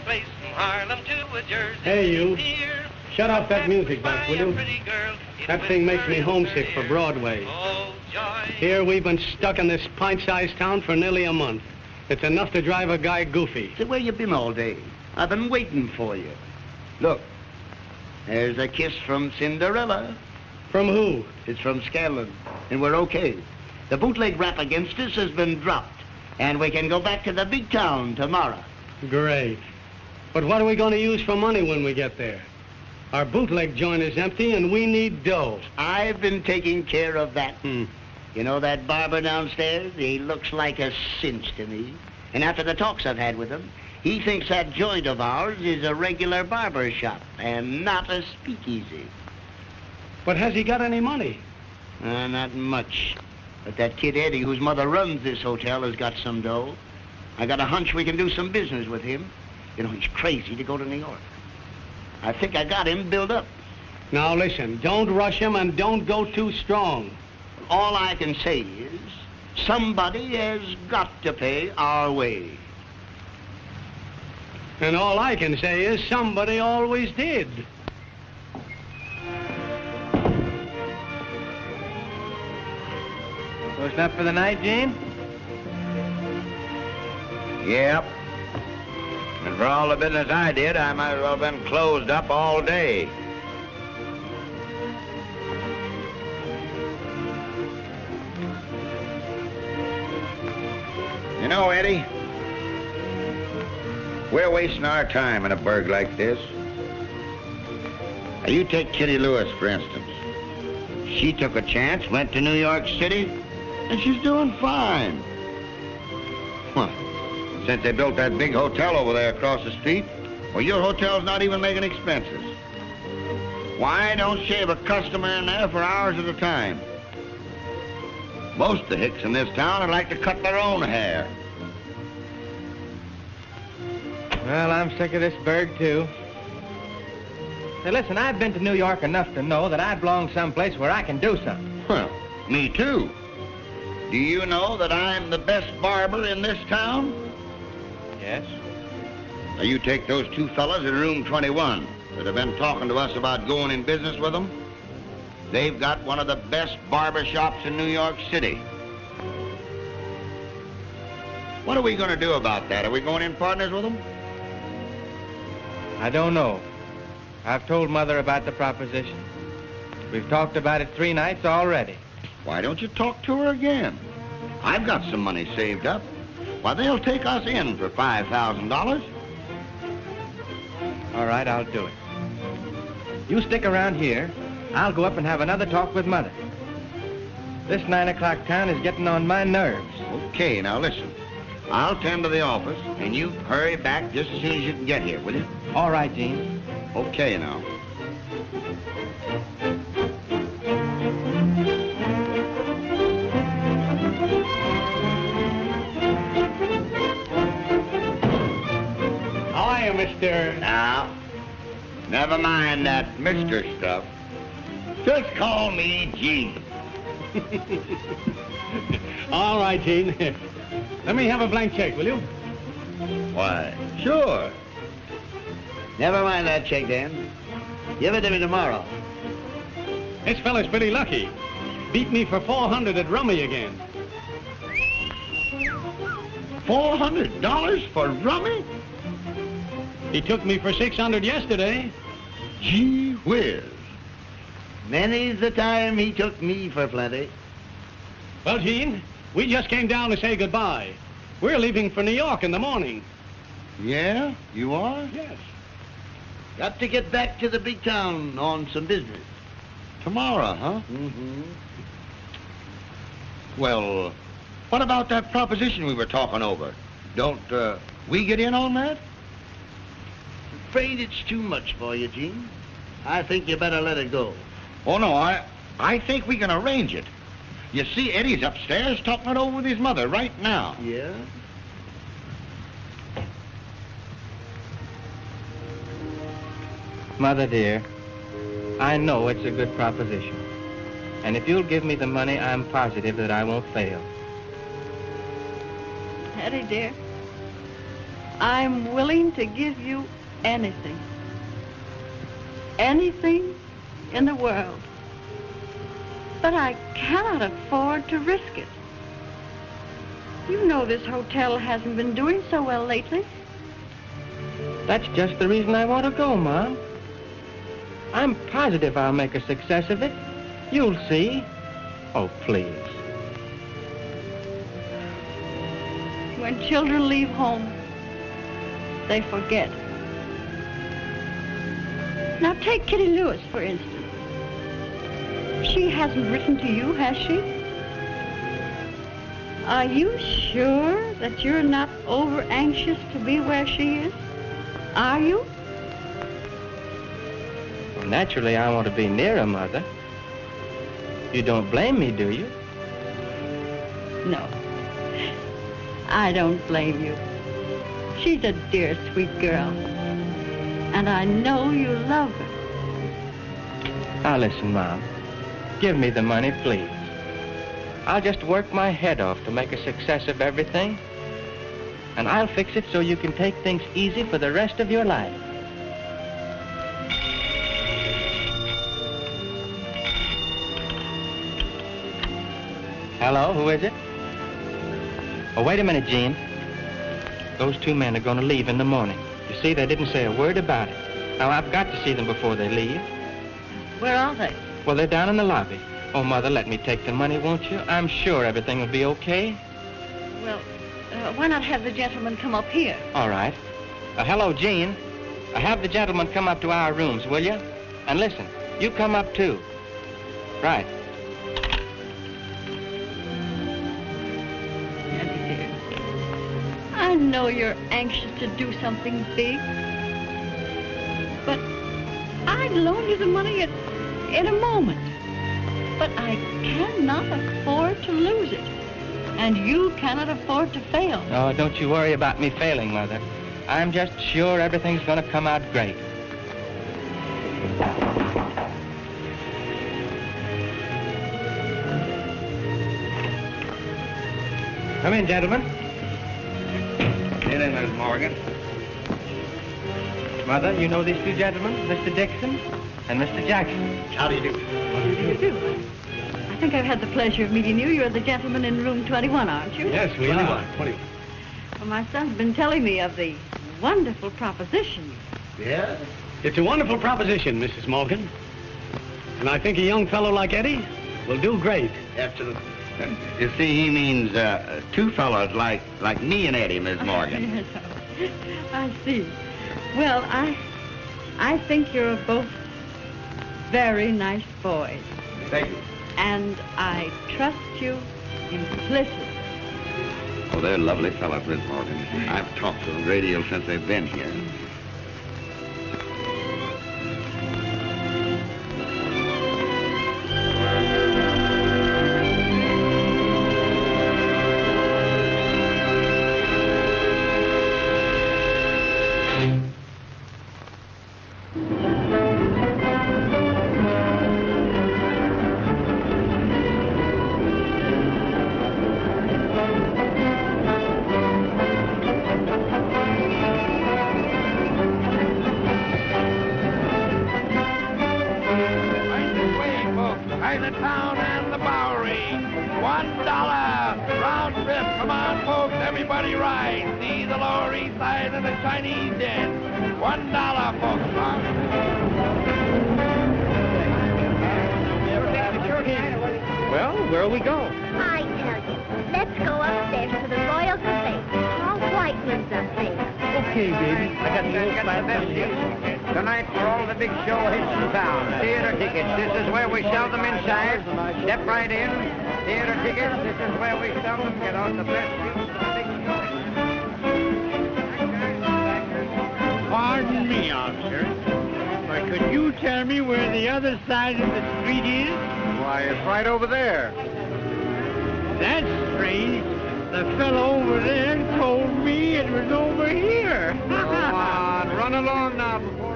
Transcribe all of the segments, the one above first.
place from Harlem to a Jersey. Hey, you. Here, Shut off that music box, will you? That thing makes me homesick for Broadway. Oh, joy. Here, we've been stuck in this pint-sized town for nearly a month. It's enough to drive a guy goofy. So where you been all day? I've been waiting for you. Look, there's a kiss from Cinderella. From who? It's from Scanlon, and we're okay. The bootleg rap against us has been dropped, and we can go back to the big town tomorrow. Great. But what are we going to use for money when we get there? Our bootleg joint is empty, and we need dough. I've been taking care of that. You know that barber downstairs? He looks like a cinch to me. And after the talks I've had with him, he thinks that joint of ours is a regular barber shop and not a speakeasy. But has he got any money? Not much. But that kid Eddie, whose mother runs this hotel, has got some dough. I got a hunch we can do some business with him. You know, he's crazy to go to New York. I think I got him built up. Now listen, don't rush him and don't go too strong. All I can say is somebody has got to pay our way. And all I can say is somebody always did. Closed up for the night, Gene? Yep. And for all the business I did, I might as well have been closed up all day. You know, Eddie, we're wasting our time in a burg like this. Now, you take Kitty Lewis, for instance. She took a chance, went to New York City, and she's doing fine. Well, since they built that big hotel over there across the street, well, your hotel's not even making expenses. Why don't you have a customer in there for hours at a time? Most of the hicks in this town would like to cut their own hair. Well, I'm sick of this burg, too. Say, listen, I've been to New York enough to know that I belong someplace where I can do something. Well, me too. Do you know that I'm the best barber in this town? Yes. Now, you take those two fellas in room 21 that have been talking to us about going in business with them. They've got one of the best barber shops in New York City. What are we going to do about that? Are we going in partners with them? I don't know. I've told Mother about the proposition. We've talked about it 3 nights already. Why don't you talk to her again? I've got some money saved up. Why, they'll take us in for $5,000. All right, I'll do it. You stick around here. I'll go up and have another talk with Mother. This 9 o'clock town is getting on my nerves. Okay, now listen. I'll tend to the office, and you hurry back just as soon as you can get here, will you? All right, Gene. Okay, now. How are you, Mr.? Now, never mind that Mr. stuff. Just call me Gene. All right, Gene. Let me have a blank check, will you? Why, sure. Never mind that check, Dan. Give it to me tomorrow. This fella's pretty lucky. Beat me for 400 at rummy again. $400 for rummy? He took me for 600 yesterday. Gee whiz. Many's the time he took me for plenty. Well, Gene, we just came down to say goodbye. We're leaving for New York in the morning. Yeah, you are? Yes. Got to get back to the big town on some business. Tomorrow, huh? Mm-hmm. Well, what about that proposition we were talking over? Don't we get in on that? Afraid it's too much for you, Gene. I think you better let it go. Oh, no, I think we can arrange it. You see, Eddie's upstairs talking it over with his mother right now. Yeah? Mother, dear, I know it's a good proposition. And if you'll give me the money, I'm positive that I won't fail. Eddie, dear, I'm willing to give you anything. Anything in the world. But I cannot afford to risk it. You know this hotel hasn't been doing so well lately. That's just the reason I want to go, Mom. I'm positive I'll make a success of it. You'll see. Oh, please. When children leave home, they forget. Now take Kitty Lewis, for instance. She hasn't written to you, has she? Are you sure that you're not over anxious to be where she is? Are you? Well, naturally, I want to be near her, Mother. You don't blame me, do you? No. I don't blame you. She's a dear, sweet girl. And I know you love her. Now, listen, Mom. Give me the money, please. I'll just work my head off to make a success of everything. And I'll fix it so you can take things easy for the rest of your life. Hello, who is it? Oh, wait a minute, Jean. Those two men are going to leave in the morning. You see, they didn't say a word about it. Now, I've got to see them before they leave. Where are they? Well, they're down in the lobby. Oh, Mother, let me take the money, won't you? I'm sure everything will be okay. Well, why not have the gentleman come up here? All right. Hello, Jean. Have the gentleman come up to our rooms, will you? And listen, you come up, too. Right. Eddie, dear, I know you're anxious to do something big. But I'd loan you the money in a moment. But I cannot afford to lose it. And you cannot afford to fail. Oh, don't you worry about me failing, Mother. I'm just sure everything's going to come out great. Come in, gentlemen. Get in, Miss Morgan. Mother, you know these two gentlemen, Mr. Dixon and Mr. Jackson. How do you do? How do you do? I think I've had the pleasure of meeting you. You're the gentleman in room 21, aren't you? Yes, we are. 21. Well, my son's been telling me of the wonderful proposition. Yeah? It's a wonderful proposition, Mrs. Morgan. And I think a young fellow like Eddie will do great. Absolutely. You see, he means two fellows like me and Eddie, Miss Morgan. Yes, I see. Well, I think you're both very nice boys. Thank you. And I trust you implicitly. Oh, they're lovely fellows, Miss Morgan. I've talked to them a great deal since they've been here. Chinatown and the Bowery. $1 round trip. Come on, folks, everybody ride. See the Lower East Side of the Chinese Den. $1, folks. Well, where'll we go? I tell you, let's go upstairs to the Royal Cafe. Paul White lives up there. Okay, baby. I got the old flat. Tonight for all the big show hits in town. Theater tickets. This is where we sell them inside. Step right in. Theater tickets. This is where we sell them. Get on the best seats for the big show. Pardon me, officer, but could you tell me where the other side of the street is? Why, it's right over there. That's strange. The fellow over there told me it was over here. Come on, run along now before I...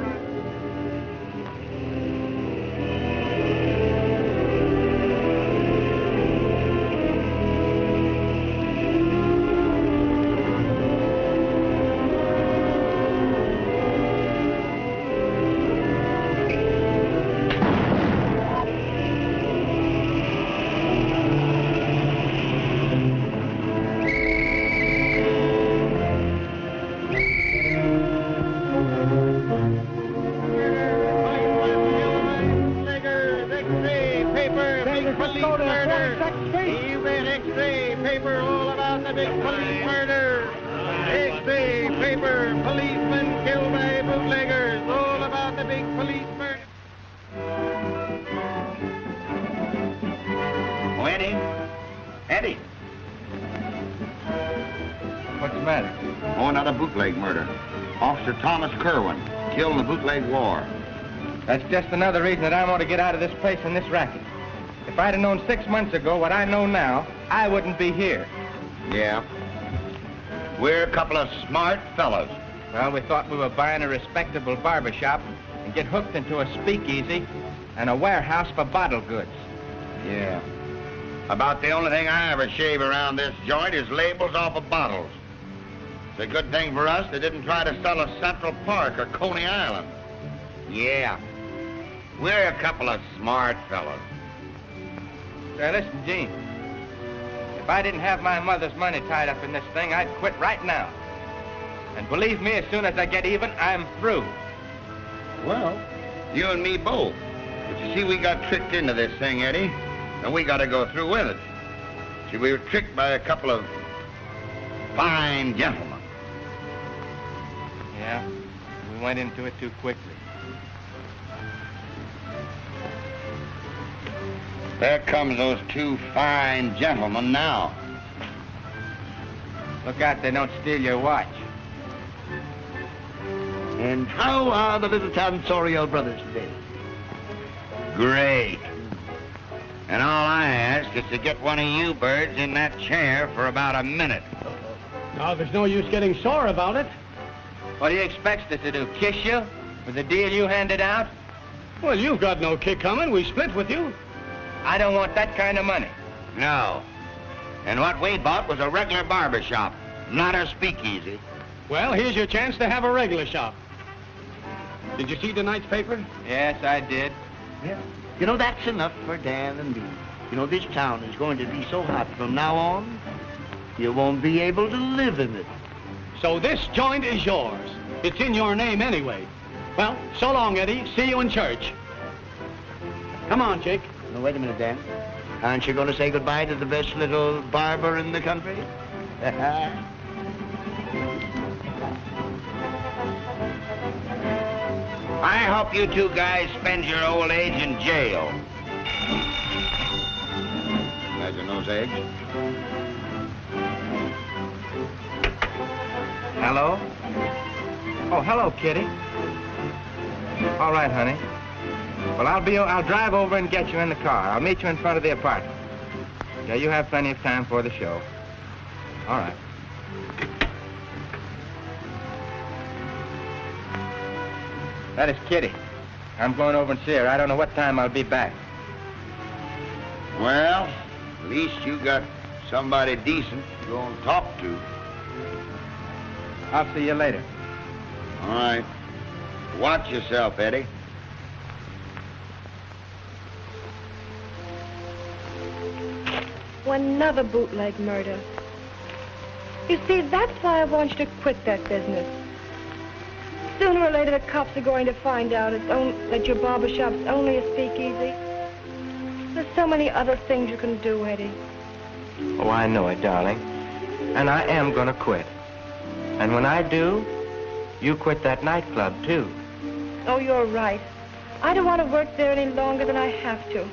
paper. Policemen killed by bootleggers. All about the big police murder. Oh, Eddie. Eddie. What's the matter? Oh, another bootleg murder. Officer Thomas Kerwin, killed in the bootleg war. That's just another reason that I want to get out of this place and this racket. If I'd have known 6 months ago what I know now, I wouldn't be here. Yeah. We're a couple of smart fellows. Well, we thought we were buying a respectable barber shop and get hooked into a speakeasy and a warehouse for bottle goods. Yeah. About the only thing I ever shave around this joint is labels off of bottles. It's a good thing for us they didn't try to sell us Central Park or Coney Island. Yeah. We're a couple of smart fellows. Say, listen, Gene. If I didn't have my mother's money tied up in this thing, I'd quit right now. And believe me, as soon as I get even, I'm through. Well, you and me both. But you see, we got tricked into this thing, Eddie, and we got to go through with it. See, we were tricked by a couple of fine gentlemen. Yeah, we went into it too quickly. There comes those two fine gentlemen now. Look out they don't steal your watch. And how are the little tonsorial brothers today? Great. And all I ask is to get one of you birds in that chair for about a minute. Now, there's no use getting sore about it. What do you expect us to do, kiss you with the deal you handed out? Well, you've got no kick coming. We split with you. I don't want that kind of money. No. And what we bought was a regular barber shop, not a speakeasy. Well, here's your chance to have a regular shop. Did you see tonight's paper? Yes, I did. Yeah. You know, that's enough for Dan and me. You know, this town is going to be so hot from now on, you won't be able to live in it. So this joint is yours. It's in your name anyway. Well, so long, Eddie. See you in church. Come on, Jake. Now, wait a minute, Dan. Aren't you going to say goodbye to the best little barber in the country? I hope you two guys spend your old age in jail. Guys are those eggs? Hello? Oh, hello, Kitty. All right, honey. Well, I'll drive over and get you in the car. I'll meet you in front of the apartment. Yeah, you have plenty of time for the show. All right. That is Kitty. I'm going over and see her. I don't know what time I'll be back. Well, at least you got somebody decent to go and talk to. I'll see you later. All right. Watch yourself, Eddie. Another bootleg murder. You see, that's why I want you to quit that business. Sooner or later, the cops are going to find out that your barber shop's only a speakeasy. There's so many other things you can do, Eddie. Oh, I know it, darling. And I am going to quit. And when I do, you quit that nightclub, too. Oh, you're right. I don't want to work there any longer than I have to.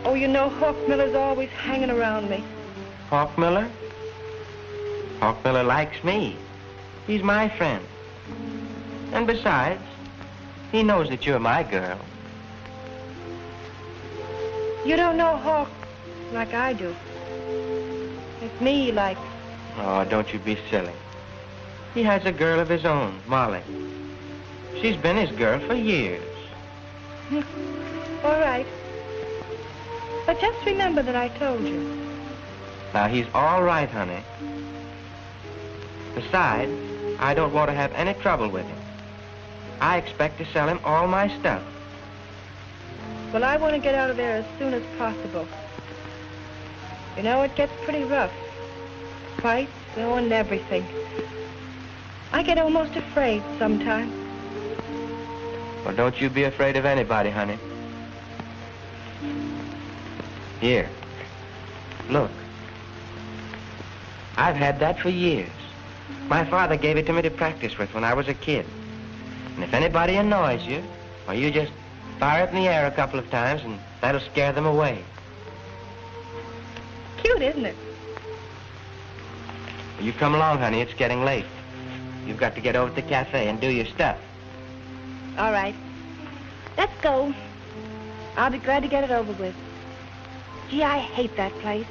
Oh, you know, Hawk Miller's always hanging around me. Hawk Miller? Hawk Miller likes me. He's my friend. And besides, he knows that you're my girl. You don't know Hawk like I do. It's me like... Oh, don't you be silly. He has a girl of his own, Molly. She's been his girl for years. All right. But just remember that I told you. Now, he's all right, honey. Besides, I don't want to have any trouble with him. I expect to sell him all my stuff. Well, I want to get out of there as soon as possible. You know, it gets pretty rough. Fights, and everything. I get almost afraid sometimes. Well, don't you be afraid of anybody, honey. Here. Look. I've had that for years. My father gave it to me to practice with when I was a kid. And if anybody annoys you, well, you just fire it in the air a couple of times and that'll scare them away. Cute, isn't it? Well, you come along, honey. It's getting late. You've got to get over to the cafe and do your stuff. All right. Let's go. I'll be glad to get it over with. Gee, I hate that place.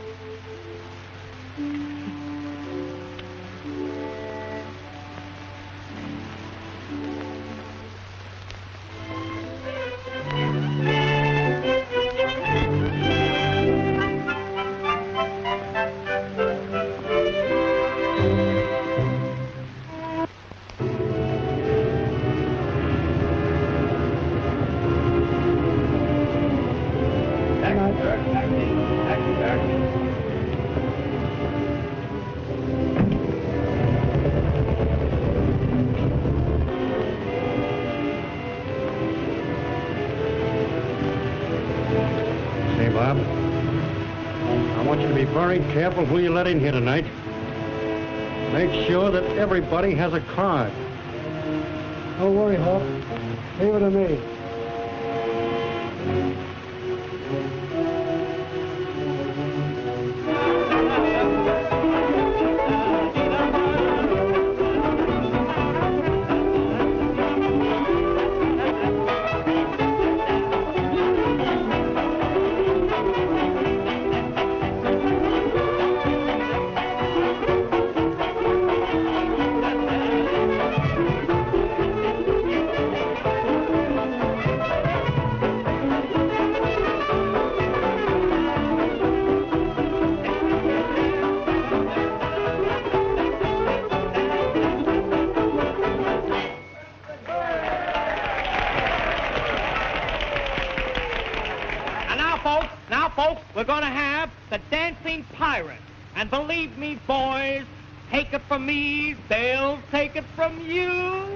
Say, Bob, I want you to be very careful who you let in here tonight. Make sure that everybody has a card. Don't worry, Hawk. Leave it to me. Now, folks, we're going to have the Dancing Pirate. And believe me, boys, take it from me, they'll take it from you.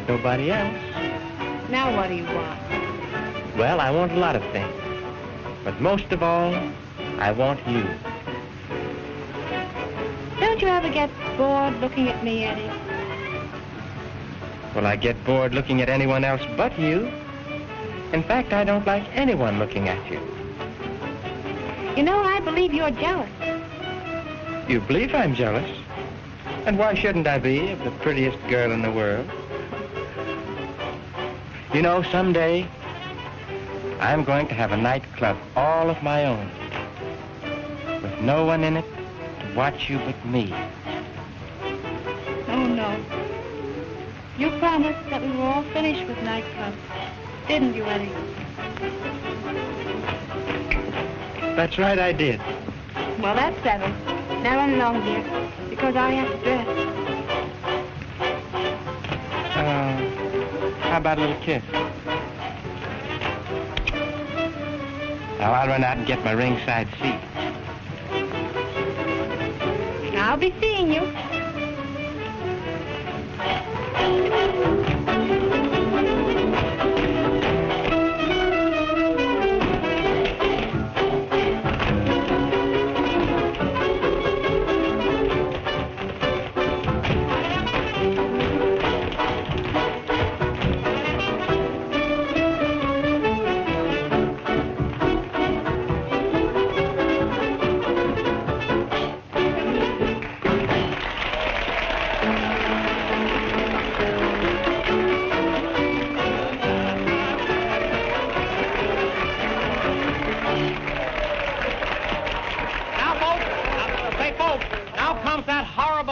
Nobody else. Now what do you want? Well, I want a lot of things. But most of all, I want you. Don't you ever get bored looking at me, Eddie? Well, I get bored looking at anyone else but you. In fact, I don't like anyone looking at you. You know, I believe you're jealous. You believe I'm jealous? And why shouldn't I be of the prettiest girl in the world? You know, someday, I'm going to have a nightclub all of my own, with no one in it to watch you but me. Oh, no. You promised that we were all finished with nightclubs, didn't you, Eddie? That's right, I did. Well, that's settled. Now run along, dear, because I have to dress. How about a little kiss? Now, I'll run out and get my ringside seat. I'll be seeing you.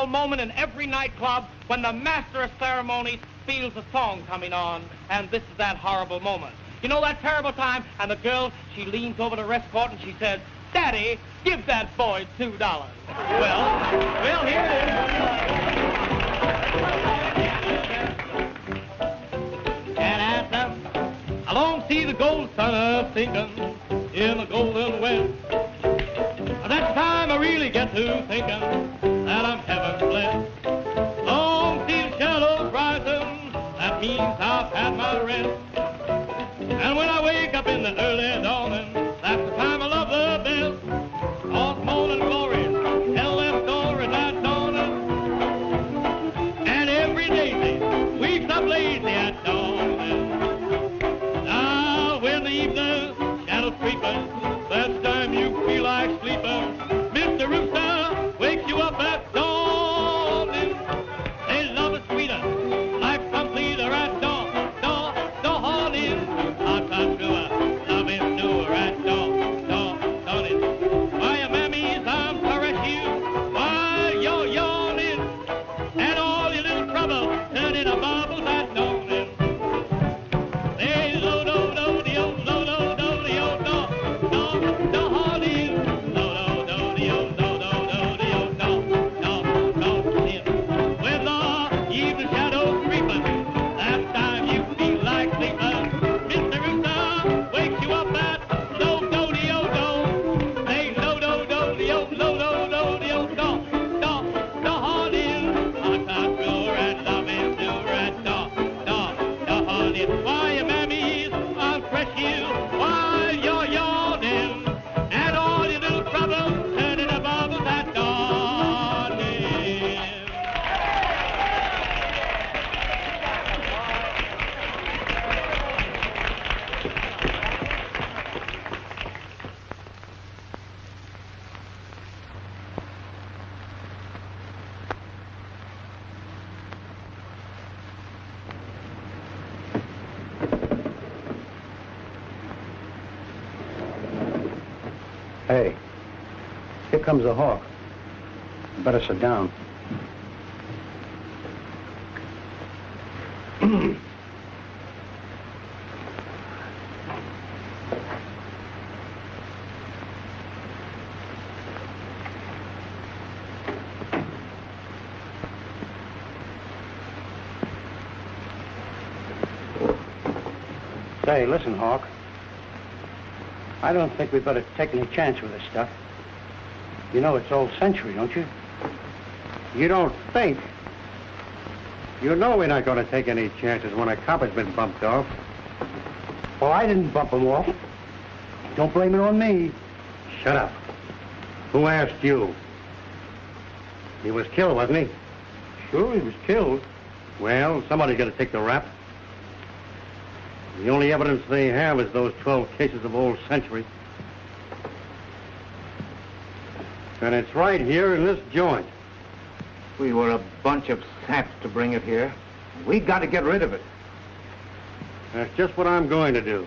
Moment in every nightclub when the master of ceremonies feels a song coming on, and this is that horrible moment. You know that terrible time, and the girl, she leans over to the escort and she says, "Daddy, give that boy $2." Well, here it is. don't see the gold sun sinking in the golden west. That's the time I really get to thinking that I'm heaven blessed. Long see the shadows rising, that means I've had my rest. And when I wake up in the early dawning, that's the time I love the best. All morning glories tell their story that dawning. And every daisy weeps up lazy at dawning. Now when the evening shadows creeping, that's time you feel like sleeping. Mr. Rooster wakes you up at dawning. They love it sweeter, life completer at dawning. Hot time newer, love is newer at dawning. Why, your mammies, I'm caress you while you're yawning. And all your little trouble turn into bubbles at dawning. They lo-do-do-de-o, lo-do-do-de-o, dawning. Lo-do-do-de-o, lo-do-do-de-o, with the evening shadows creeping, that time you feel like sleeping. Mr. Rooster wakes you up at lo-do-de-o-do. They lo-do-do-de-o, lo-do-do-de-o, dawning. Hot time newer and love is newer at dawning. Why, your mammies, I'll press you while you're yawning. And all your little troubles turn into bubbles at dawning. Hey, here comes the hawk. You better sit down. Say, listen, Hawk. I don't think we better take any chance with this stuff. You know it's old century, don't you? You don't think? You know we're not going to take any chances when a cop has been bumped off. Well, I didn't bump him off. Don't blame it on me. Shut up. Who asked you? He was killed, wasn't he? Sure, he was killed. Well, somebody's got to take the rap. The only evidence they have is those 12 cases of old century. And it's right here in this joint. We were a bunch of saps to bring it here. We got to get rid of it. That's just what I'm going to do.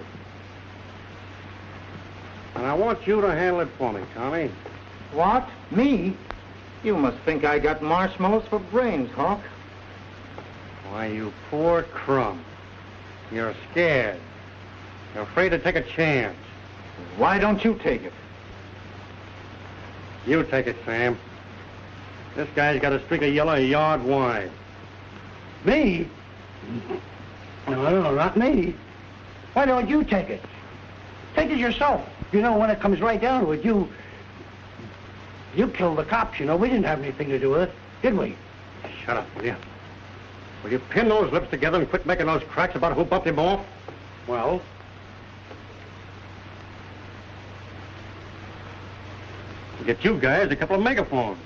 And I want you to handle it for me, Tommy. What? Me? You must think I got marshmallows for brains, Hawk. Why, you poor crumb. You're scared. You're afraid to take a chance. Why don't you take it? You take it, Sam. This guy's got a streak of yellow a yard wide. Me? No, not me. Why don't you take it? Take it yourself. You know, when it comes right down to it, you killed the cops, you know. We didn't have anything to do with it, did we? Shut up, will you? Will you pin those lips together and quit making those cracks about who bumped him off? Well? We'll get you guys a couple of megaphones.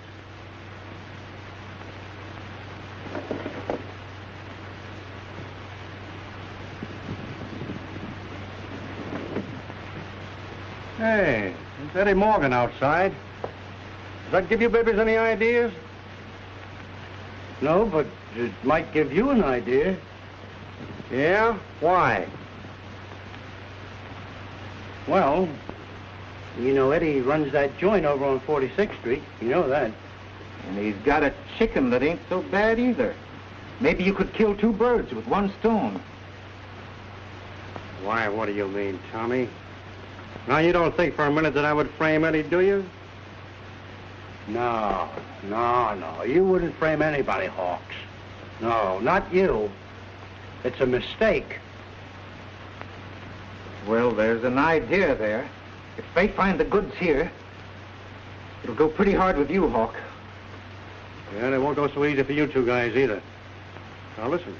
Hey, it's Eddie Morgan outside. Does that give you babies any ideas? No, but it might give you an idea. Yeah? Why? Well, you know, Eddie runs that joint over on 46th Street. You know that. And he's got a chicken that ain't so bad either. Maybe you could kill two birds with one stone. Why, what do you mean, Tommy? Now, you don't think for a minute that I would frame Eddie, do you? No. You wouldn't frame anybody, Hawks. No, not you. It's a mistake. Well, there's an idea there. If they find the goods here, it'll go pretty hard with you, Hawk. Yeah, it won't go so easy for you two guys either. Now listen,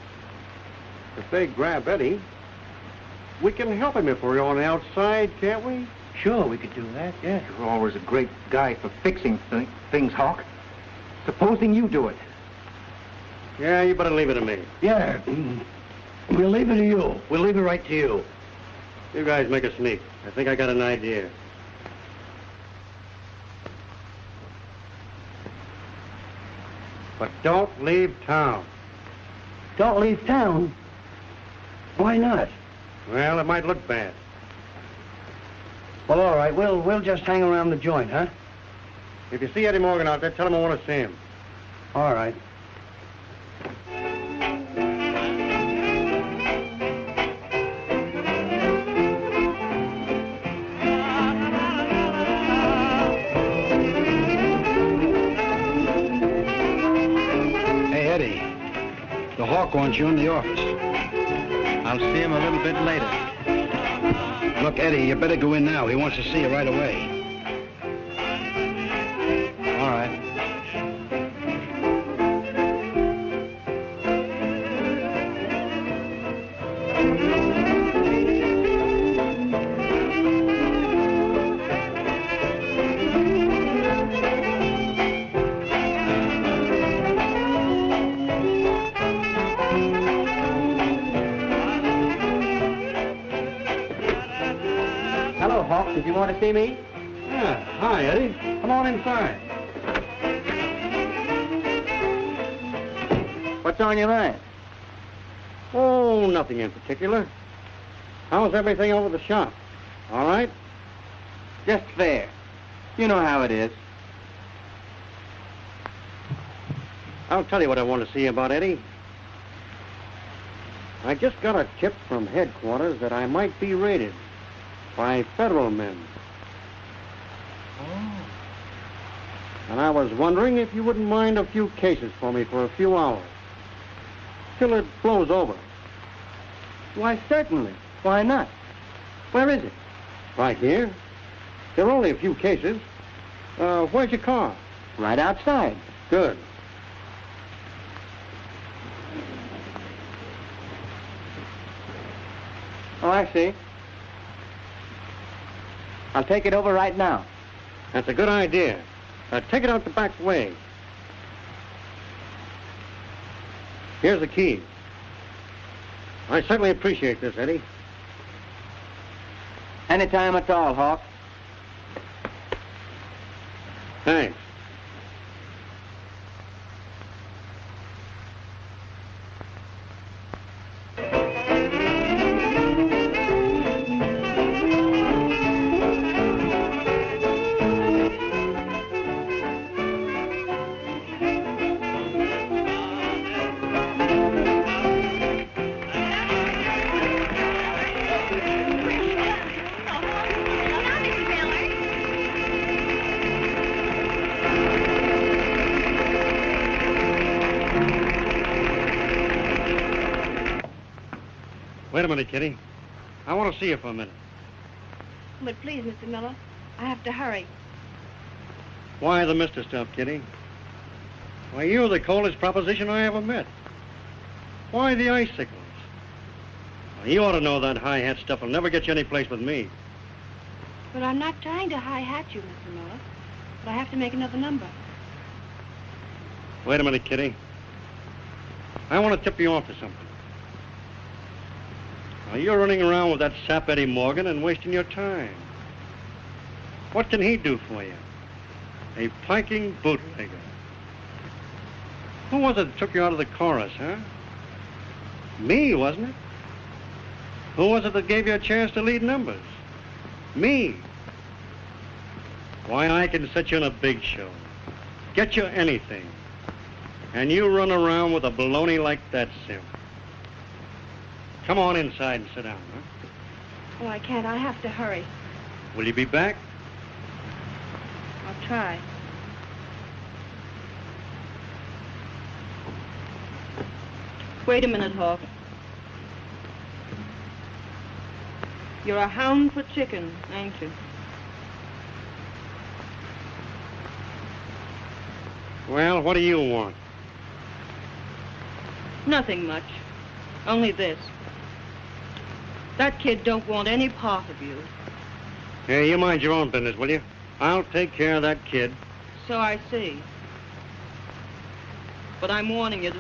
if they grab Eddie, we can help him if we're on the outside, can't we? Sure, we could do that, yeah. You're always a great guy for fixing things, Hawk. Supposing you do it. Yeah, you better leave it to me. Yeah, we'll leave it to you. We'll leave it right to you. You guys make a sneak. I think I got an idea. But don't leave town. Don't leave town? Why not? Well, it might look bad. Well, all right, we'll just hang around the joint, huh? If you see Eddie Morgan out there, tell him I want to see him. All right. Hey, Eddie. The Hawk wants you in the office. I'll see him a little bit later. Look, Eddie, you better go in now. He wants to see you right away. All right. Hello, Hawk. Did you want to see me? Yeah, hi, Eddie. Come on inside. What's on your mind? Oh, nothing in particular. How's everything over the shop? All right? Just fair. You know how it is. I'll tell you what I want to see about, Eddie. I just got a tip from headquarters that I might be raided by federal men. Oh. And I was wondering if you wouldn't mind a few cases for me for a few hours. Till it blows over. Why, certainly. Why not? Where is it? Right here. There are only a few cases. Where's your car? Right outside. Good. Oh, I see. I'll take it over right now. That's a good idea. Take it out the back way. Here's the key. I certainly appreciate this, Eddie. Anytime at all, Hawk. Thanks. Wait a minute, Kitty. I want to see you for a minute. But please, Mr. Miller, I have to hurry. Why the Mr. stuff, Kitty? Why, you're the coldest proposition I ever met. Why the icicles? Well, you ought to know that high-hat stuff will never get you any place with me. But I'm not trying to high-hat you, Mr. Miller. But I have to make another number. Wait a minute, Kitty. I want to tip you off to something. Now, you're running around with that sap Eddie Morgan and wasting your time. What can he do for you? A piking bootlegger. Who was it that took you out of the chorus, huh? Me, wasn't it? Who was it that gave you a chance to lead numbers? Me. Why, I can set you on a big show. Get you anything. And you run around with a baloney like that, Sim. Come on inside and sit down, huh? Oh, I can't. I have to hurry. Will you be back? I'll try. Wait a minute, Hawk. You're a hound for chicken, ain't you? Well, what do you want? Nothing much. Only this. That kid don't want any part of you. Yeah, you mind your own business, will you? I'll take care of that kid. So I see. But I'm warning you to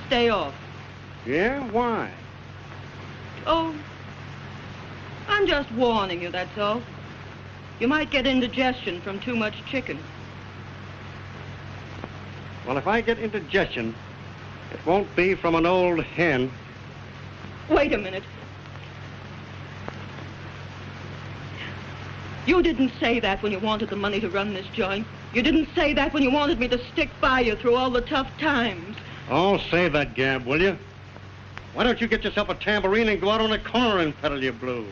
stay off. Yeah? Why? Oh, I'm just warning you, that's all. You might get indigestion from too much chicken. Well, if I get indigestion, it won't be from an old hen. Wait a minute. You didn't say that when you wanted the money to run this joint. You didn't say that when you wanted me to stick by you through all the tough times. Oh, save that gab, will you? Why don't you get yourself a tambourine and go out on the corner and peddle your blues?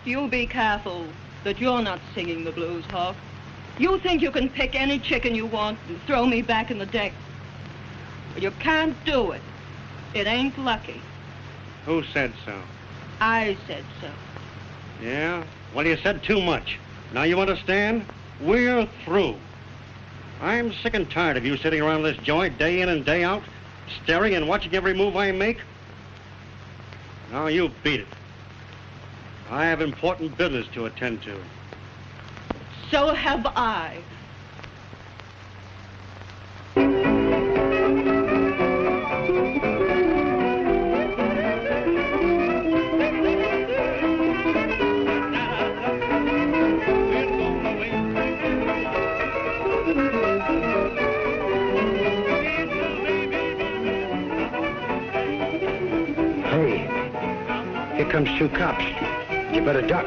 You be careful that you're not singing the blues, Hawk. You think you can pick any chicken you want and throw me back in the deck. But you can't do it. It ain't lucky. Who said so? I said so. Yeah? Well, you said too much. Now you understand? We're through. I'm sick and tired of you sitting around this joint day in and day out, staring and watching every move I make. Now you beat it. I have important business to attend to. So have I. Here comes two cops. You better duck.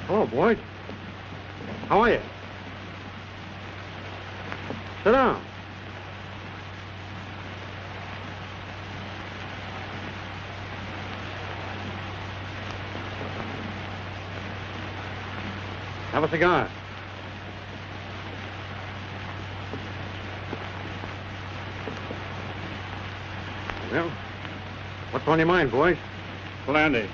Hello, boys. How are you? Sit down. Have a cigar. Well, what's on your mind, boys? Plenty.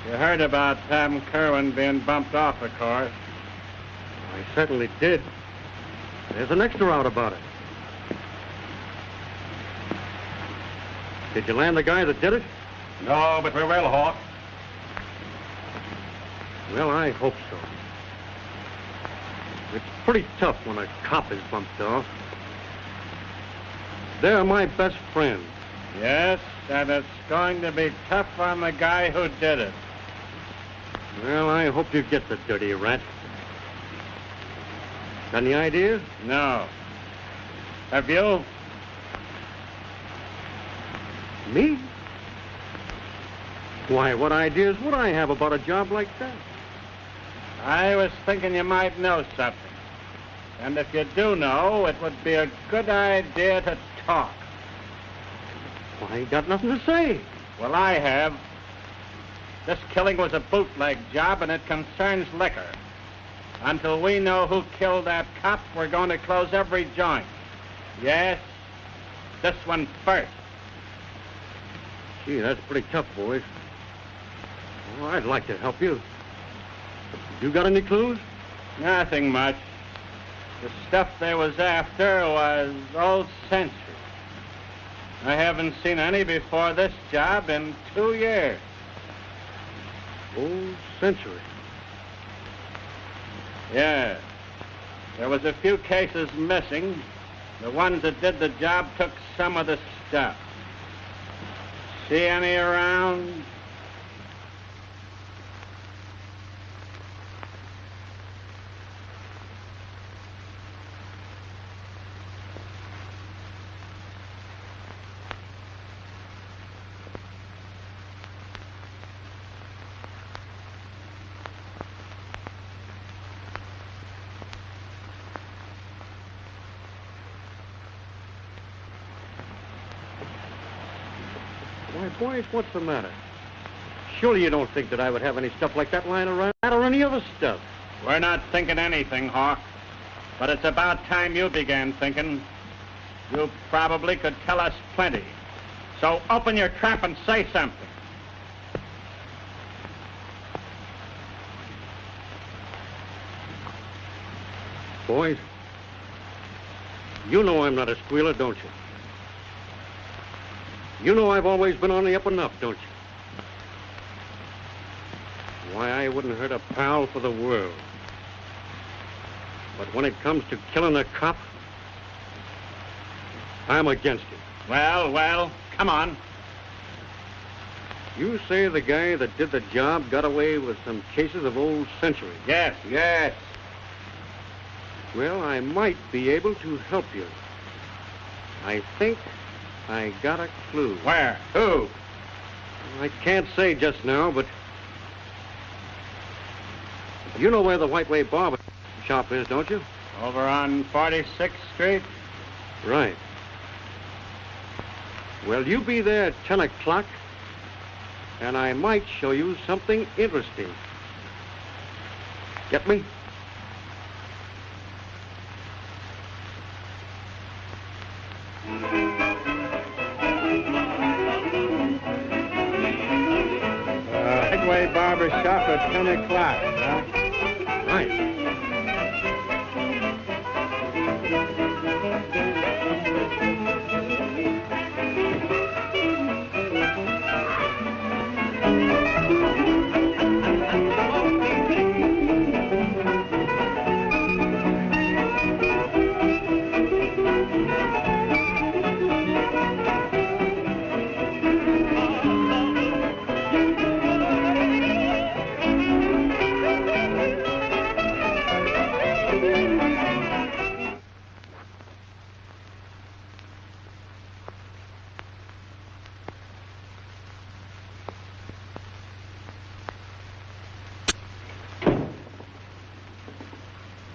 You heard about Tam Kerwin being bumped off, of course. I certainly did. There's an extra out about it. Did you land the guy that did it? No, but we will, Hawk. Well, I hope so. It's pretty tough when a cop is bumped off. They're my best friends. Yes, and it's going to be tough on the guy who did it. Well, I hope you get the dirty rat. Got any ideas? No. Have you? Me? Why, what ideas would I have about a job like that? I was thinking you might know something. And if you do know, it would be a good idea to talk. Well, I ain't got nothing to say. Well, I have. This killing was a bootleg job, and it concerns liquor. Until we know who killed that cop, we're going to close every joint. Yes, this one first. Gee, that's pretty tough, boys. Well, I'd like to help you. You got any clues? Nothing much. The stuff they was after was old Century. I haven't seen any before this job in 2 years. Old Century. Yeah. There was a few cases missing. The ones that did the job took some of the stuff. See any around? Why, boys, what's the matter? Surely you don't think that I would have any stuff like that lying around or any other stuff. We're not thinking anything, Hawk. But it's about time you began thinking. You probably could tell us plenty. So open your trap and say something. Boys, you know I'm not a squealer, don't you? You know I've always been on the up and up, don't you? Why, I wouldn't hurt a pal for the world. But when it comes to killing a cop, I'm against it. Well, come on. You say the guy that did the job got away with some cases of old Century? Yes. Well, I might be able to help you. I think I got a clue. Where? Who? I can't say just now, but you know where the White Way barber shop is, don't you? Over on 46th Street? Right. Well, you be there at 10 o'clock, and I might show you something interesting. Get me? White Way barber shop at 10 o'clock, huh? Right.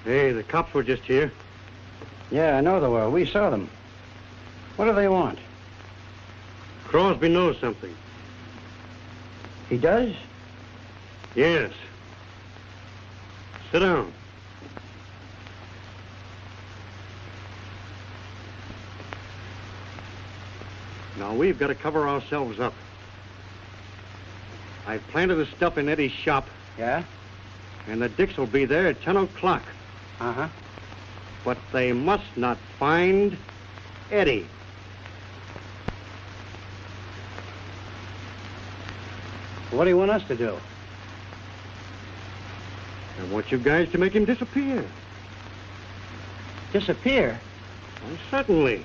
Hey, the cops were just here. Yeah, I know they were. We saw them. What do they want? Crosby knows something. He does? Yes. Sit down. Now, we've got to cover ourselves up. I've planted the stuff in Eddie's shop. Yeah? And the Dicks will be there at 10 o'clock. Uh-huh. But they must not find Eddie. What do you want us to do? I want you guys to make him disappear. Disappear? Well, certainly.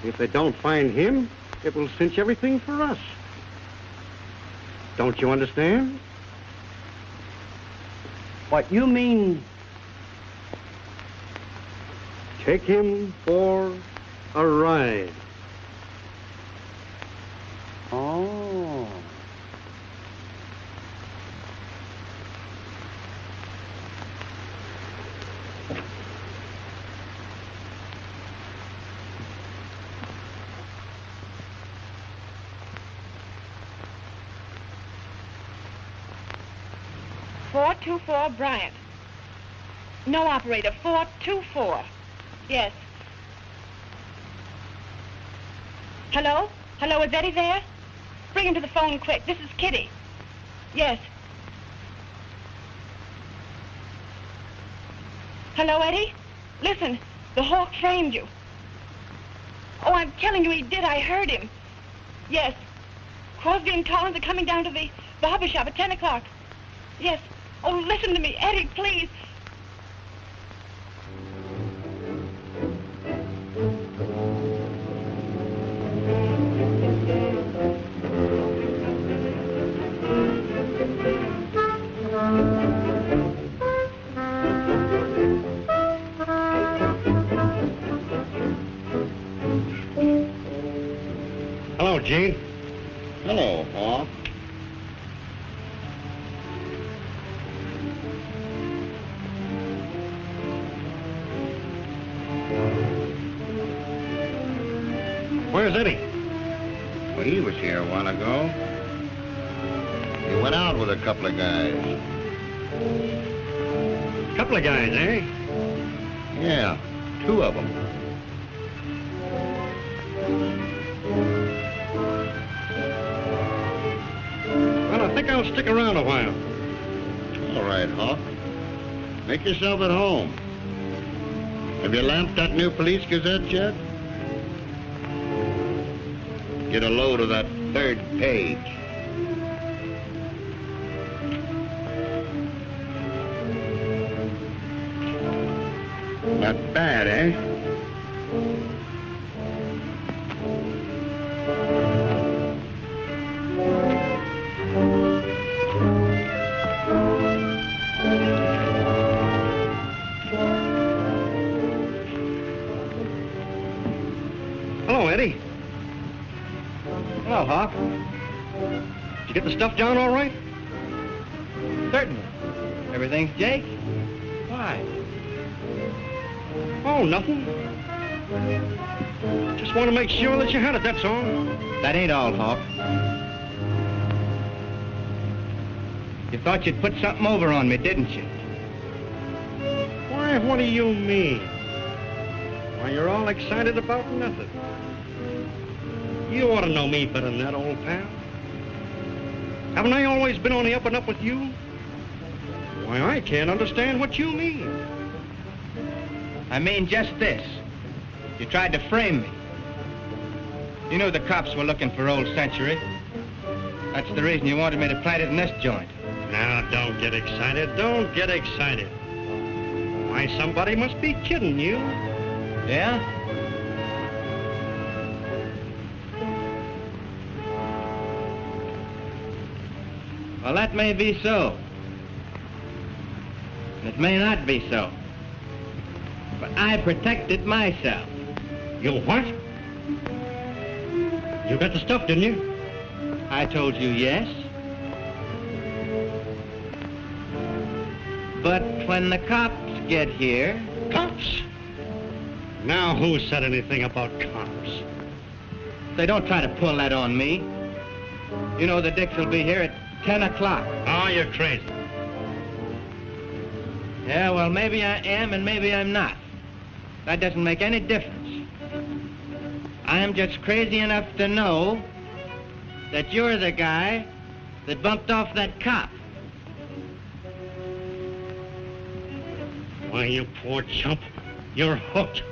If they don't find him, it will cinch everything for us. Don't you understand? What, you mean... Take him for a ride. Oh. .424 Bryant. No, operator. 424. Yes. Hello? Hello, is Eddie there? Bring him to the phone quick. This is Kitty. Yes. Hello, Eddie? Listen, the Hawk framed you. Oh, I'm telling you he did. I heard him. Yes. Crosby and Collins are coming down to the barber shop at 10 o'clock. Yes. Oh, listen to me, Eddie, please. Hello, Gene. Hello, Hawk. Where's Eddie? Well, he was here a while ago. He went out with a couple of guys. Couple of guys, eh? Yeah, 2 of them. Well, I think I'll stick around a while. All right, Hawk. Make yourself at home. Have you lamped that new police gazette yet? Get a load of that 3rd page. Not bad, eh? Hello, Eddie. Hello, Hawk. Did you get the stuff down all right? Certainly. Everything's Jake? Why? Oh, nothing. Just want to make sure that you had it, that's all. That ain't all, Hawk. You thought you'd put something over on me, didn't you? Why, what do you mean? Why, you're all excited about nothing. You ought to know me better than that, old pal. Haven't I always been on the up and up with you? Why, I can't understand what you mean. I mean just this. You tried to frame me. You knew the cops were looking for Old Century. That's the reason you wanted me to plant it in this joint. Now, don't get excited. Don't get excited. Why, somebody must be kidding you. Yeah? Well, that may be so. It may not be so. But I protected myself. You what? You got the stuff, didn't you? I told you yes. But when the cops get here... Cops? Now, who said anything about cops? They don't try to pull that on me. You know the Dicks will be here at 10 o'clock. Oh, you're crazy. Yeah, well, maybe I am and maybe I'm not. That doesn't make any difference. I'm just crazy enough to know that you're the guy that bumped off that cop. Why, you poor chump, you're hooked.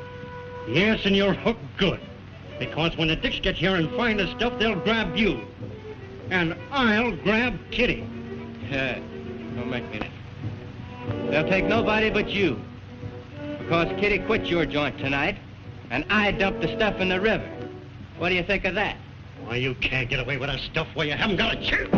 Yes, and you're hooked good. Because when the Dicks get here and find the stuff, they'll grab you. And I'll grab Kitty. Yeah, don't make me that. They'll take nobody but you. Because Kitty quit your joint tonight, and I dumped the stuff in the river. What do you think of that? Why, you can't get away with that stuff where you haven't got a chance.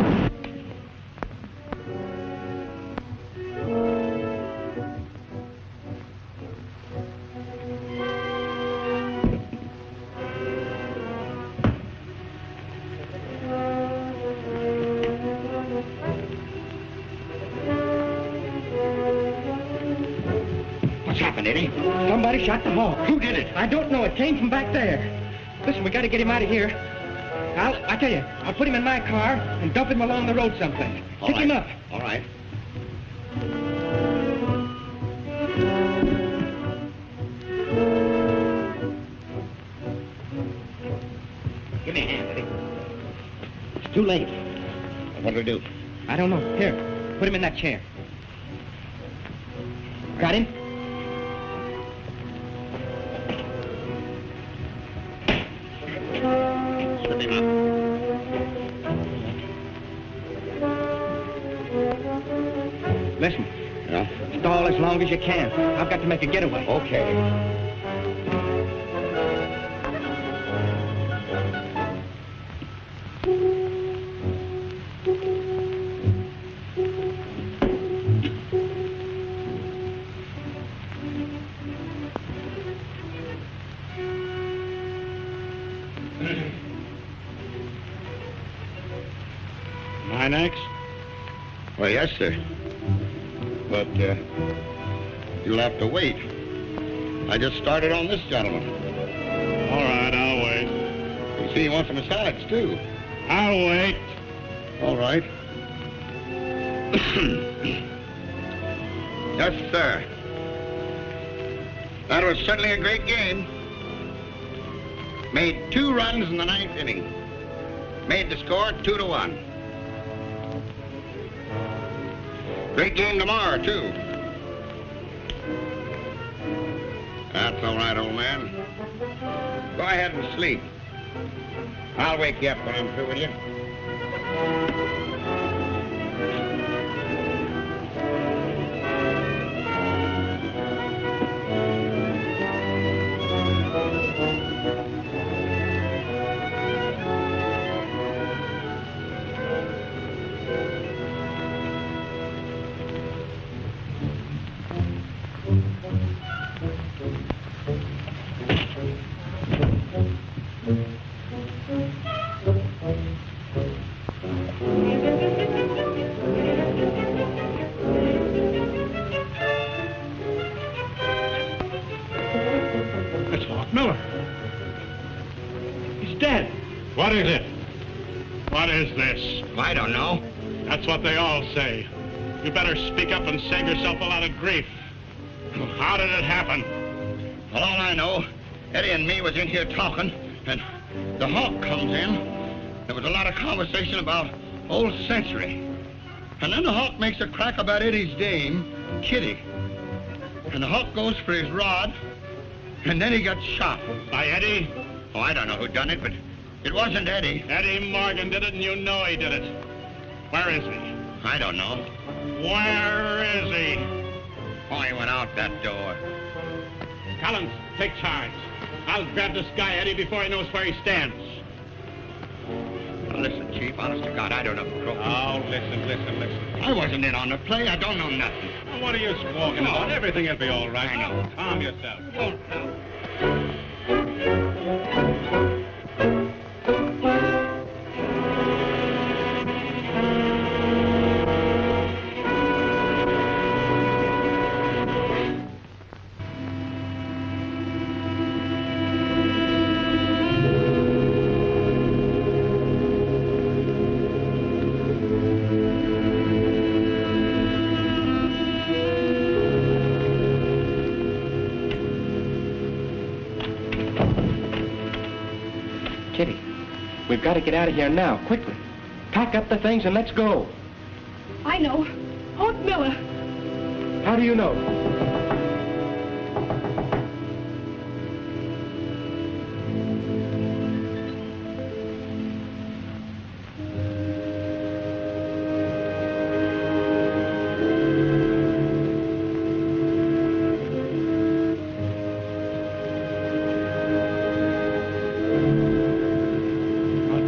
What's happened, Eddie? Somebody shot the hawk. Who did it? I don't know. It came from back there. Listen, we got to get him out of here. I tell you, I'll put him in my car and dump him along the road someplace. Pick him up. All right. Give me a hand, Eddie. It's too late. What do we do? I don't know. Here, put him in that chair. Got him? Slip him up. Listen, Yeah? stall as long as you can. I've got to make a getaway. Okay. My next? Well, yes, sir. But, you'll have to wait. I just started on this gentleman. All right, I'll wait. He's See, he wants a massage, too. I'll wait. All right. Yes, sir. That was certainly a great game. Made 2 runs in the 9th inning. Made the score 2-1. Great game tomorrow, too. That's all right, old man. Go ahead and sleep. I'll wake you up when I'm through with you. It's Hawk Miller. He's dead. What is it? What is this? I don't know. That's what they all say. You better speak up and save yourself a lot of grief. How did it happen? Well, all I know, Eddie and me was in here talking, and the Hawk comes in. There was a lot of conversation about old Century. And then the Hawk makes a crack about Eddie's dame, Kitty. And the Hawk goes for his rod, and then he got shot. By Eddie? Oh, I don't know who done it, but it wasn't Eddie. Eddie Morgan did it, and you know he did it. Where is he? I don't know. Where is he? Oh, he went out that door. Collins, take charge. I'll grab this guy, Eddie, before he knows where he stands. Now, listen, Chief, honest to God, I don't know for croaking. Oh, listen. I wasn't in on the play. I don't know nothing. Well, what are you squawking about? Everything will be all right. I know. Calm yourself. Kitty, we've got to get out of here now, quickly. Pack up the things and let's go. I know. Hawk Miller. How do you know?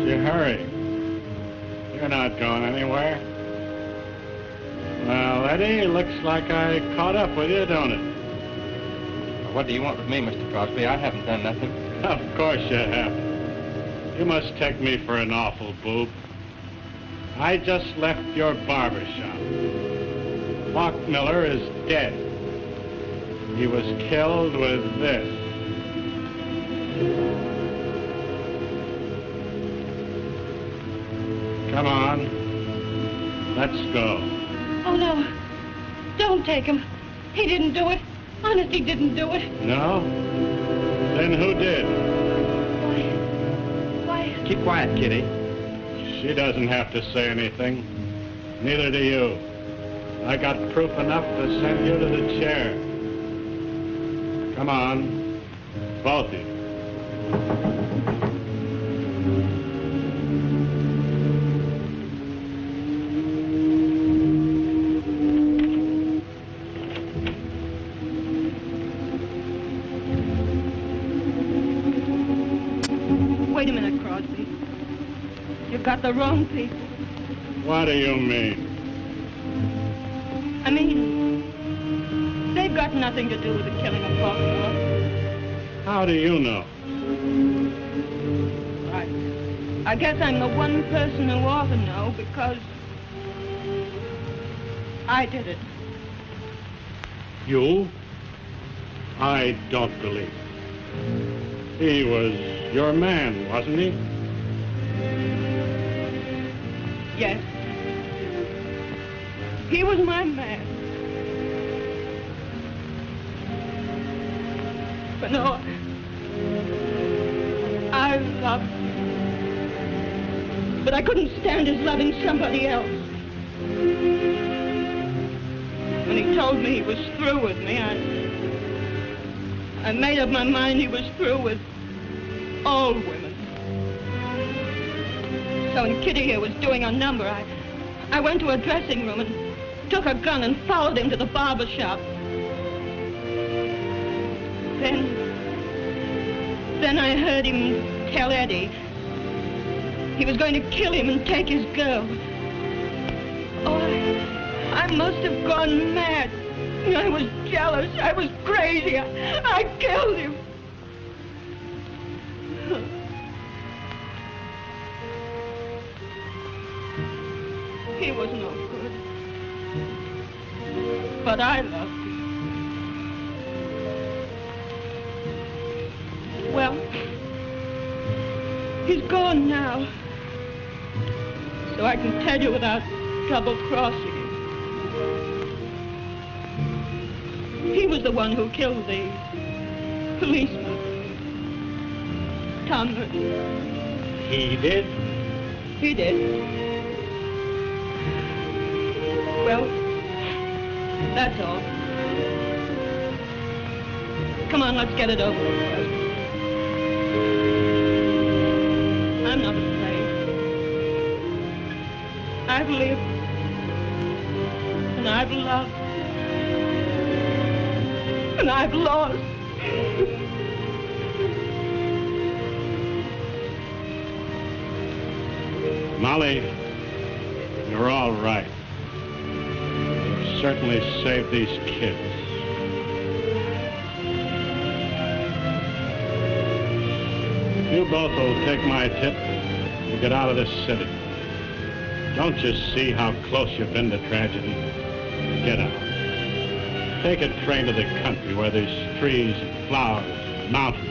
Hurry. You're not going anywhere. Well, Eddie, looks like I caught up with you, don't it? What do you want with me, Mr. Crosby? I haven't done nothing. Of course you haven't. You must take me for an awful boob. I just left your barber shop. Hawk Miller is dead. He was killed with this. Come on. Let's go. Oh, no. Don't take him. He didn't do it. Honest, he didn't do it. No? Then who did? Why? Keep quiet, Kitty. She doesn't have to say anything. Neither do you. I got proof enough to send you to the chair. Come on. Both of you. Wait a minute, Crosby. You've got the wrong people. What do you mean? I mean, they've got nothing to do with the killing of Hawk Miller. How do you know? I guess I'm the one person who ought to know because I did it. You? I don't believe it. He was your man, wasn't he? Yes. He was my man. But no, I loved him. But I couldn't stand his loving somebody else. When he told me he was through with me, I made up my mind he was through with all women. So when Kitty here was doing a number, I went to a dressing room and took a gun and followed him to the barber shop. Then I heard him tell Eddie he was going to kill him and take his girl. Oh, I must have gone mad. I was jealous. I was crazy. I killed him. He was no good. But I loved him. Well, he's gone now. So I can tell you without double-crossing him. He was the one who killed the policeman, Tom Merton. He did? He did. Well, that's all. Come on, let's get it over with. I'm not afraid. I've lived, and I've loved, and I've lost. Molly, you're all right. You've certainly saved these kids. You both will take my tip and get out of this city. Don't you see how close you've been to tragedy? Get out. Take a train to the country where there's trees and flowers and mountains.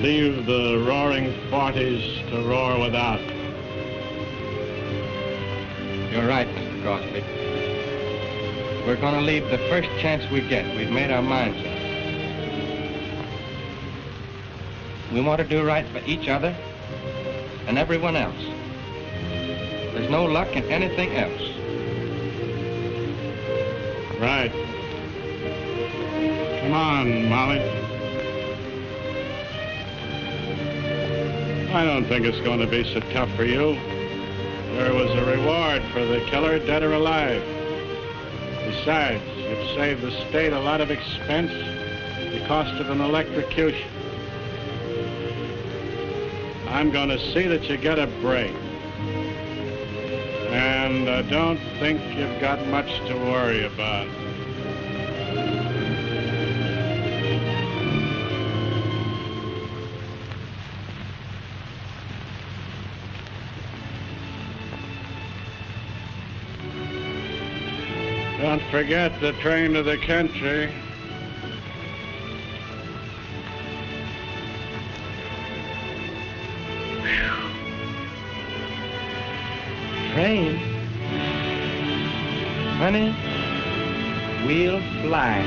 Leave the roaring 40s to roar without. You're right, Mr. Crosby. We're going to leave the first chance we get. We've made our minds up. We want to do right for each other and everyone else. There's no luck in anything else. Right. Come on, Molly. I don't think it's going to be so tough for you. There was a reward for the killer, dead or alive. Besides, you've saved the state a lot of expense, the cost of an electrocution. I'm going to see that you get a break. And I don't think you've got much to worry about. Don't forget the train to the country. Train? Honey, we'll fly.